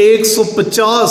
150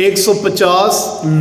150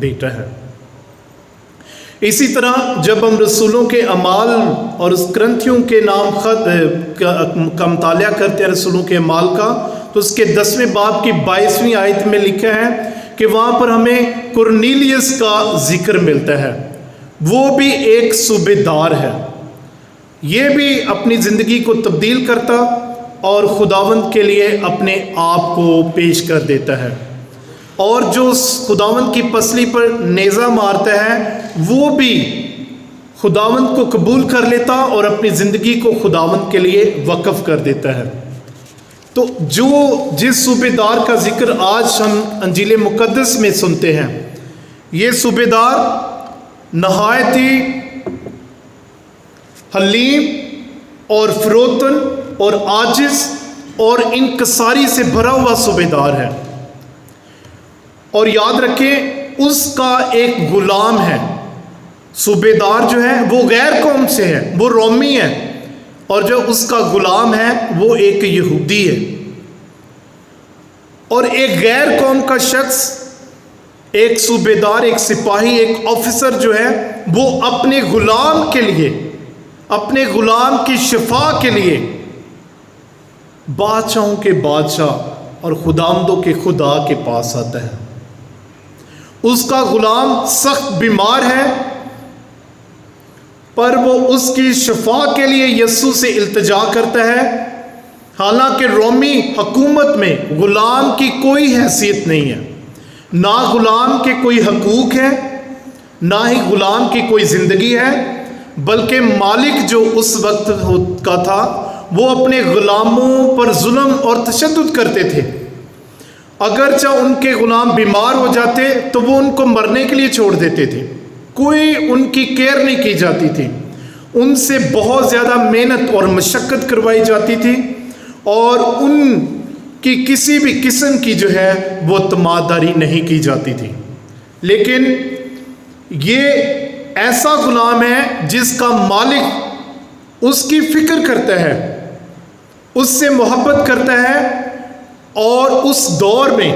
بیٹا ہے۔ اسی طرح جب ہم رسولوں کے اعمال اور اس کرنتھیوں کے نام خط کا مطالعہ کرتے ہیں رسولوں کے اعمال کا، تو اس کے 10ویں باب کی 22ویں آیت میں لکھا ہے کہ وہاں پر ہمیں کرنیلیس کا ذکر ملتا ہے۔ وہ بھی ایک صوبیدار ہے، یہ بھی اپنی زندگی کو تبدیل کرتا اور خداوند کے لیے اپنے آپ کو پیش کر دیتا ہے، اور جو خداوند کی پسلی پر نیزہ مارتا ہے وہ بھی خداوند کو قبول کر لیتا اور اپنی زندگی کو خداوند کے لیے وقف کر دیتا ہے۔ تو جس صوبیدار کا ذکر آج ہم انجیل مقدس میں سنتے ہیں، یہ صوبیدار نہایت ہی حلیم اور فروتن اور عاجز اور انکساری سے بھرا ہوا صوبیدار ہے۔ اور یاد رکھیں اس کا ایک غلام ہے۔ صوبیدار جو ہے وہ غیر قوم سے ہے، وہ رومی ہے، اور جو اس کا غلام ہے وہ ایک یہودی ہے۔ اور ایک غیر قوم کا شخص، ایک صوبیدار، ایک سپاہی، ایک آفیسر جو ہے وہ اپنے غلام کے لیے، اپنے غلام کی شفا کے لیے بادشاہوں کے بادشاہ اور خداوندوں کے خدا کے پاس آتا ہے۔ اس کا غلام سخت بیمار ہے، پر وہ اس کی شفا کے لیے یسوع سے التجا کرتا ہے، حالانکہ رومی حکومت میں غلام کی کوئی حیثیت نہیں ہے، نہ غلام کے کوئی حقوق ہے، نہ ہی غلام کی کوئی زندگی ہے، بلکہ مالک جو اس وقت کا تھا وہ اپنے غلاموں پر ظلم اور تشدد کرتے تھے۔ اگرچہ ان کے غلام بیمار ہو جاتے تو وہ ان کو مرنے کے لیے چھوڑ دیتے تھے، کوئی ان کی کیئر نہیں کی جاتی تھی، ان سے بہت زیادہ محنت اور مشقت کروائی جاتی تھی، اور ان کی کسی بھی قسم کی جو ہے وہ تماداری نہیں کی جاتی تھی۔ لیکن یہ ایسا غلام ہے جس کا مالک اس کی فکر کرتا ہے، اس سے محبت کرتا ہے، اور اس دور میں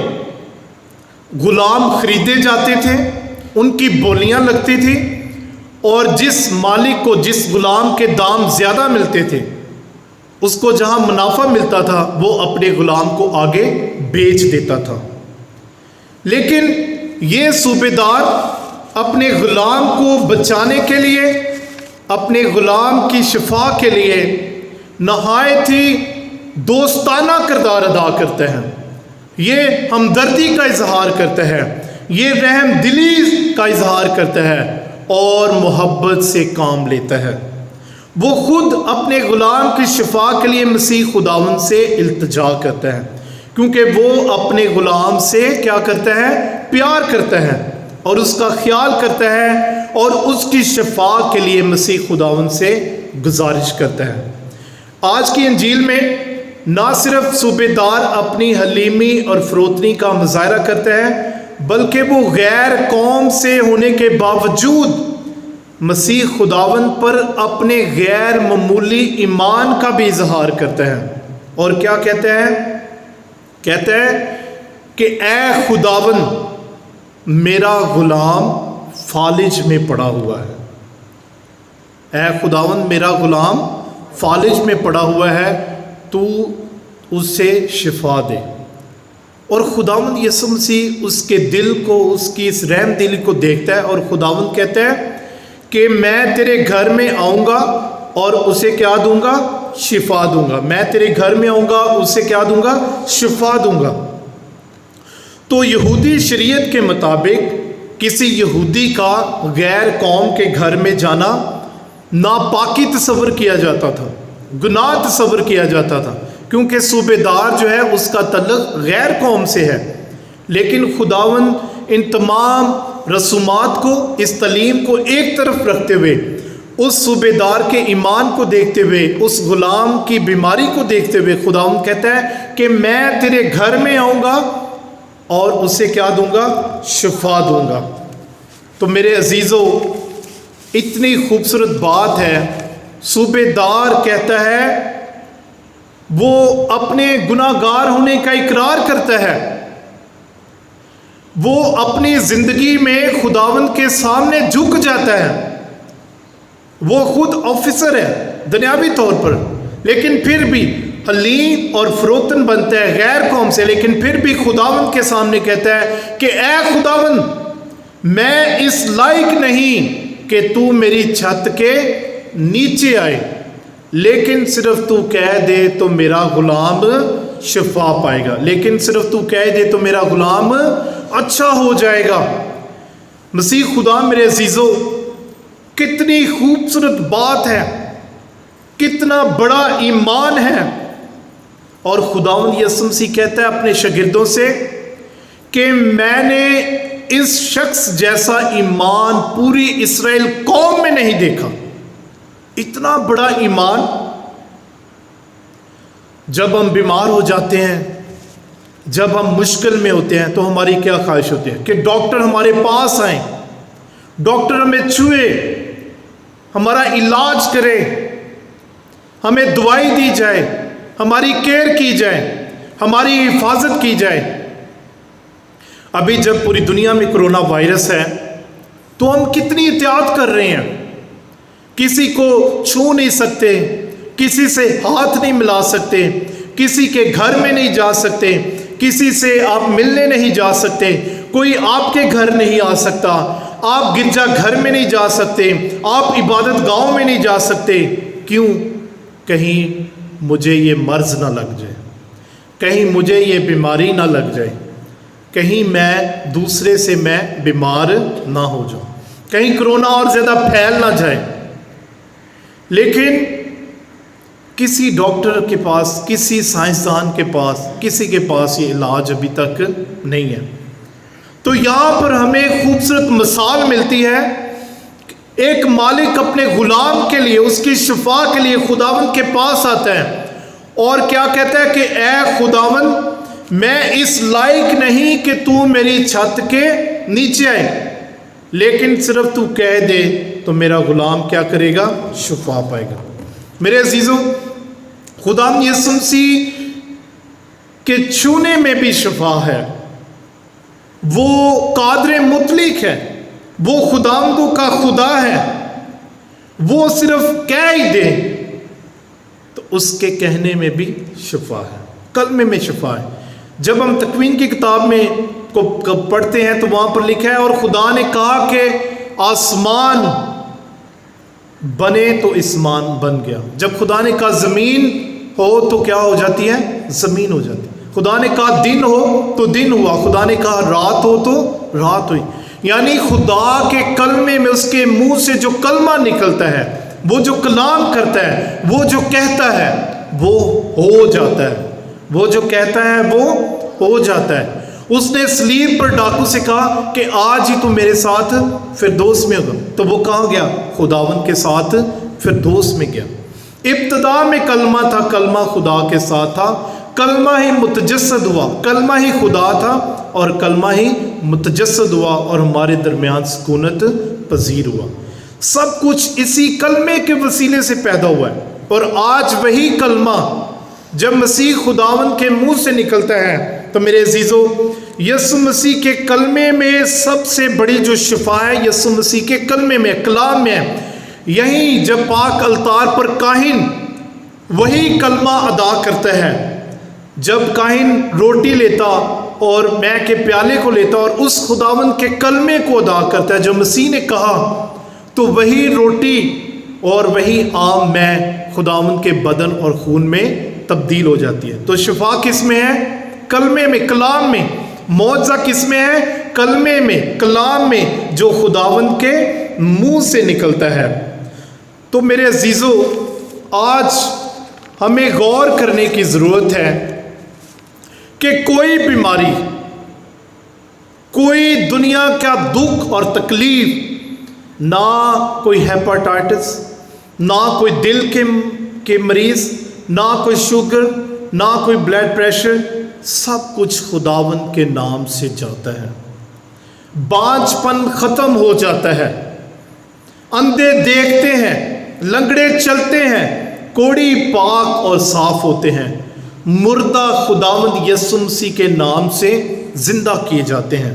غلام خریدے جاتے تھے، ان کی بولیاں لگتی تھی، اور جس مالک کو جس غلام کے دام زیادہ ملتے تھے اس کو جہاں منافع ملتا تھا وہ اپنے غلام کو آگے بیچ دیتا تھا۔ لیکن یہ صوبیدار اپنے غلام کو بچانے کے لیے، اپنے غلام کی شفا کے لیے نہایت ہی دوستانہ کردار ادا کرتا ہے، یہ ہمدردی کا اظہار کرتا ہے، یہ رحم دلی کا اظہار کرتا ہے اور محبت سے کام لیتا ہے۔ وہ خود اپنے غلام کی شفا کے لیے مسیح خداوند سے التجا کرتا ہے، کیونکہ وہ اپنے غلام سے کیا کرتا ہے؟ پیار کرتا ہے اور اس کا خیال کرتا ہے، اور اس کی شفا کے لیے مسیح خداوند سے گزارش کرتا ہے۔ آج کی انجیل میں نہ صرف صوبیدار اپنی حلیمی اور فروتنی کا مظاہرہ کرتا ہے، بلکہ وہ غیر قوم سے ہونے کے باوجود مسیح خداوند پر اپنے غیر معمولی ایمان کا بھی اظہار کرتا ہے، اور کیا کہتا ہے؟ کہتا ہے کہ اے خداوند میرا غلام فالج میں پڑا ہوا ہے، اے خداوند میرا غلام فالج میں پڑا ہوا ہے، تو اسے شفا دے۔ اور خداوند یسوع مسیح اس کے دل کو، اس کی اس رحم دلی کو دیکھتا ہے، اور خداوند کہتا ہے کہ میں تیرے گھر میں آؤں گا اور اسے کیا دوں گا؟ شفا دوں گا۔ میں تیرے گھر میں آؤں گا، اسے کیا دوں گا؟ شفا دوں گا۔ تو یہودی شریعت کے مطابق کسی یہودی کا غیر قوم کے گھر میں جانا ناپاکی تصور کیا جاتا تھا، گناہ تصور کیا جاتا تھا، کیونکہ صوبیدار جو ہے اس کا تعلق غیر قوم سے ہے۔ لیکن خداوند ان تمام رسومات کو، اس تعلیم کو ایک طرف رکھتے ہوئے، اس صوبیدار کے ایمان کو دیکھتے ہوئے، اس غلام کی بیماری کو دیکھتے ہوئے، خداوند کہتا ہے کہ میں تیرے گھر میں آؤں گا اور اسے کیا دوں گا؟ شفا دوں گا۔ تو میرے عزیزو، اتنی خوبصورت بات ہے۔ صوبیدار کہتا ہے، وہ اپنے گناہ گار ہونے کا اقرار کرتا ہے، وہ اپنی زندگی میں خداوند کے سامنے جھک جاتا ہے. وہ خود آفیسر ہے دنیاوی طور پر، لیکن پھر بھی حلیم اور فروتن بنتا ہے غیر قوم سے، لیکن پھر بھی خداوند کے سامنے کہتا ہے کہ اے خداوند میں اس لائق نہیں کہ تو میری چھت کے نیچے آئے، لیکن صرف تو کہہ دے تو میرا غلام شفا پائے گا، لیکن صرف تو کہہ دے تو میرا غلام اچھا ہو جائے گا. مسیح خدا میرے عزیزو، کتنی خوبصورت بات ہے، کتنا بڑا ایمان ہے. اور خداوند یسوع مسیح کہتا ہے اپنے شاگردوں سے کہ میں نے اس شخص جیسا ایمان پوری اسرائیل قوم میں نہیں دیکھا. اتنا بڑا ایمان. جب ہم بیمار ہو جاتے ہیں، جب ہم مشکل میں ہوتے ہیں، تو ہماری کیا خواہش ہوتی ہے کہ ڈاکٹر ہمارے پاس آئیں، ڈاکٹر ہمیں چھوئے، ہمارا علاج کرے، ہمیں دوائی دی جائے، ہماری کیئر کی جائے، ہماری حفاظت کی جائے. ابھی جب پوری دنیا میں کرونا وائرس ہے تو ہم کتنی احتیاط کر رہے ہیں. کسی کو چھو نہیں سکتے، کسی سے ہاتھ نہیں ملا سکتے، کسی کے گھر میں نہیں جا سکتے، کسی سے آپ ملنے نہیں جا سکتے، کوئی آپ کے گھر نہیں آ سکتا، آپ گرجا گھر میں نہیں جا سکتے، آپ عبادت گاہوں میں نہیں جا سکتے. کیوں؟ کہیں مجھے یہ مرض نہ لگ جائے، کہیں مجھے یہ بیماری نہ لگ جائے، کہیں میں دوسرے سے میں بیمار نہ ہو جاؤں، کہیں کرونا اور زیادہ پھیل نہ جائے. لیکن کسی ڈاکٹر کے پاس، کسی سائنسدان کے پاس، کسی کے پاس یہ علاج ابھی تک نہیں ہے. تو یہاں پر ہمیں خوبصورت مثال ملتی ہے. ایک مالک اپنے غلام کے لیے، اس کی شفا کے لیے خداوند کے پاس آتا ہے اور کیا کہتا ہے کہ اے خداوند میں اس لائق نہیں کہ تو میری چھت کے نیچے آئے، لیکن صرف تو کہہ دے تو میرا غلام کیا کرے گا؟ شفا پائے گا. میرے عزیزوں، خداوند یسوع مسیح کے چھونے میں بھی شفا ہے. وہ قادر مطلق ہے، وہ خداوندوں کا خدا ہے. وہ صرف کہہ ہی دے تو اس کے کہنے میں بھی شفا ہے، کلمے میں شفا ہے. جب ہم تکوین کی کتاب میں کو پڑھتے ہیں تو وہاں پر لکھا ہے اور خدا نے کہا کہ آسمان بنے تو آسمان بن گیا. جب خدا نے کہا زمین ہو تو کیا ہو جاتی ہے؟ زمین ہو جاتی ہے. خدا نے کہا دن ہو تو دن ہوا، خدا نے کہا رات ہو تو رات ہوئی. یعنی خدا کے کلمے میں، اس کے منہ سے جو کلمہ نکلتا ہے، وہ جو کلام کرتا ہے، وہ جو کہتا ہے وہ ہو جاتا ہے. وہ جو کہتا ہے وہ ہو جاتا ہے. اس نے صلیب پر ڈاکو سے کہا کہ آج ہی تو میرے ساتھ فردوس میں ہوگا، تو وہ کہاں گیا؟ خداوند کے ساتھ فردوس میں گیا. ابتدا میں کلمہ تھا، کلمہ خدا کے ساتھ تھا، کلمہ ہی متجسد ہوا، کلمہ ہی خدا تھا اور کلمہ ہی متجسد ہوا اور ہمارے درمیان سکونت پذیر ہوا. سب کچھ اسی کلمے کے وسیلے سے پیدا ہوا ہے. اور آج وہی کلمہ جب مسیح خداوند کے منہ سے نکلتا ہے تو میرے عزیزو، یسوع مسیح کے کلمے میں سب سے بڑی جو شفا ہے یسوع مسیح کے کلمے میں، کلام میں ہے. یہیں جب پاک الطار پر کاہن وہی کلمہ ادا کرتا ہے، جب کاہن روٹی لیتا اور مے کے پیالے کو لیتا اور اس خداوند کے کلمے کو ادا کرتا ہے جو مسیح نے کہا، تو وہی روٹی اور وہی عام مے خداوند کے بدن اور خون میں تبدیل ہو جاتی ہے. تو شفا کس میں ہے؟ کلمے میں، کلام میں. معجزہ کس میں ہے؟ کلمے میں، کلام میں جو خداوند کے منہ سے نکلتا ہے. تو میرے عزیزو، آج ہمیں غور کرنے کی ضرورت ہے کہ کوئی بیماری، کوئی دنیا کا دکھ اور تکلیف، نہ کوئی ہیپاٹائٹس، نہ کوئی دل کے مریض، نہ کوئی شوگر، نہ کوئی بلڈ پریشر، سب کچھ خداوند کے نام سے جاتا ہے. بانجھ پن ختم ہو جاتا ہے، اندھے دیکھتے ہیں، لنگڑے چلتے ہیں، کوڑی پاک اور صاف ہوتے ہیں، مردہ خداوند یسوع مسیح کے نام سے زندہ کیے جاتے ہیں.